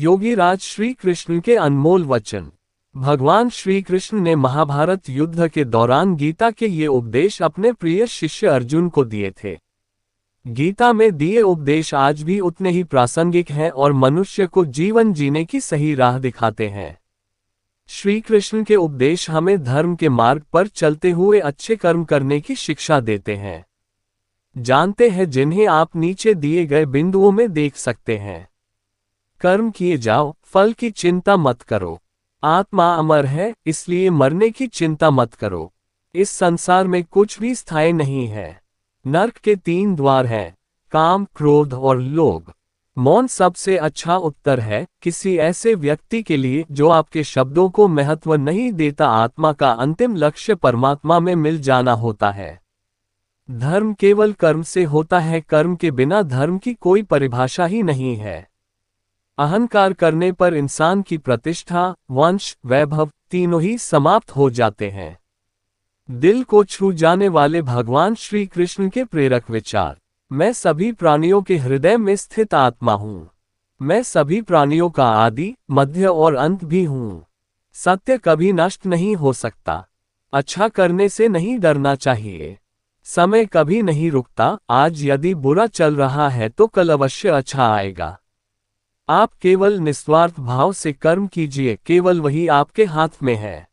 योगीराज श्री कृष्ण के अनमोल वचन। भगवान श्री कृष्ण ने महाभारत युद्ध के दौरान गीता के ये उपदेश अपने प्रिय शिष्य अर्जुन को दिए थे। गीता में दिए उपदेश आज भी उतने ही प्रासंगिक हैं और मनुष्य को जीवन जीने की सही राह दिखाते हैं। श्री कृष्ण के उपदेश हमें धर्म के मार्ग पर चलते हुए अच्छे कर्म करने की शिक्षा देते हैं। जानते हैं जिन्हें आप नीचे दिए गए बिंदुओं में देख सकते हैं। कर्म किए जाओ, फल की चिंता मत करो। आत्मा अमर है, इसलिए मरने की चिंता मत करो। इस संसार में कुछ भी स्थायी नहीं है। नरक के 3 द्वार हैं, काम, क्रोध और लोभ। मौन सबसे अच्छा उत्तर है किसी ऐसे व्यक्ति के लिए जो आपके शब्दों को महत्व नहीं देता। आत्मा का अंतिम लक्ष्य परमात्मा में मिल जाना होता है। धर्म केवल कर्म से होता है, कर्म के बिना धर्म की कोई परिभाषा ही नहीं है। अहंकार करने पर इंसान की प्रतिष्ठा, वंश, वैभव तीनों ही समाप्त हो जाते हैं। दिल को छू जाने वाले भगवान श्री कृष्ण के प्रेरक विचार। मैं सभी प्राणियों के हृदय में स्थित आत्मा हूँ। मैं सभी प्राणियों का आदि, मध्य और अंत भी हूँ। सत्य कभी नष्ट नहीं हो सकता। अच्छा करने से नहीं डरना चाहिए। समय कभी नहीं रुकता। आज यदि बुरा चल रहा है तो कल अवश्य अच्छा आएगा। आप केवल निस्वार्थ भाव से कर्म कीजिए, केवल वही आपके हाथ में है।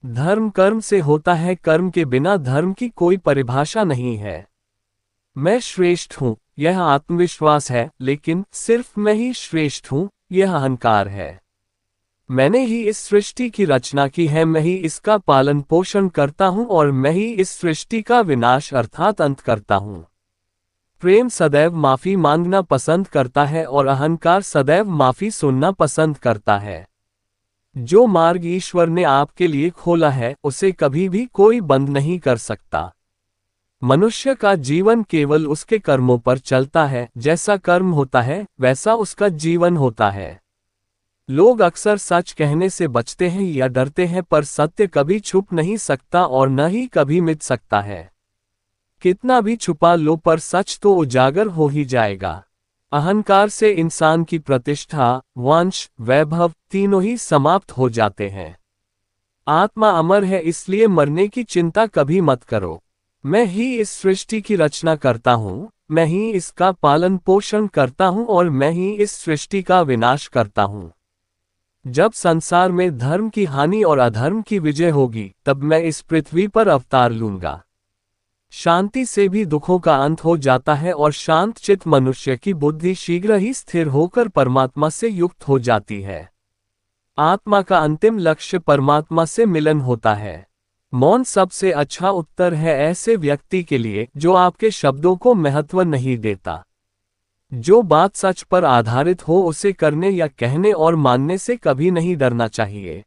धर्म कर्म से होता है, कर्म के बिना धर्म की कोई परिभाषा नहीं है। मैं श्रेष्ठ हूँ, यह आत्मविश्वास है, लेकिन सिर्फ मैं ही श्रेष्ठ हूँ, यह अहंकार है। मैंने ही इस सृष्टि की रचना की है, मैं ही इसका पालन पोषण करता हूँ और मैं ही इस सृष्टि का विनाश अर्थात अंत करता हूँ। प्रेम सदैव माफी मांगना पसंद करता है और अहंकार सदैव माफी सुनना पसंद करता है। जो मार्ग ईश्वर ने आपके लिए खोला है उसे कभी भी कोई बंद नहीं कर सकता। मनुष्य का जीवन केवल उसके कर्मों पर चलता है। जैसा कर्म होता है वैसा उसका जीवन होता है। लोग अक्सर सच कहने से बचते हैं या डरते हैं, पर सत्य कभी छुप नहीं सकता और न ही कभी मिट सकता है। कितना भी छुपा लो पर सच तो उजागर हो ही जाएगा। अहंकार से इंसान की प्रतिष्ठा, वंश, वैभव तीनों ही समाप्त हो जाते हैं। आत्मा अमर है, इसलिए मरने की चिंता कभी मत करो। मैं ही इस सृष्टि की रचना करता हूँ, मैं ही इसका पालन पोषण करता हूँ और मैं ही इस सृष्टि का विनाश करता हूँ। जब संसार में धर्म की हानि और अधर्म की विजय होगी तब मैं इस पृथ्वी पर अवतार लूंगा। शांति से भी दुखों का अंत हो जाता है और शांत चित्त मनुष्य की बुद्धि शीघ्र ही स्थिर होकर परमात्मा से युक्त हो जाती है। आत्मा का अंतिम लक्ष्य परमात्मा से मिलन होता है। मौन सबसे अच्छा उत्तर है ऐसे व्यक्ति के लिए जो आपके शब्दों को महत्व नहीं देता। जो बात सच पर आधारित हो उसे करने या कहने और मानने से कभी नहीं डरना चाहिए।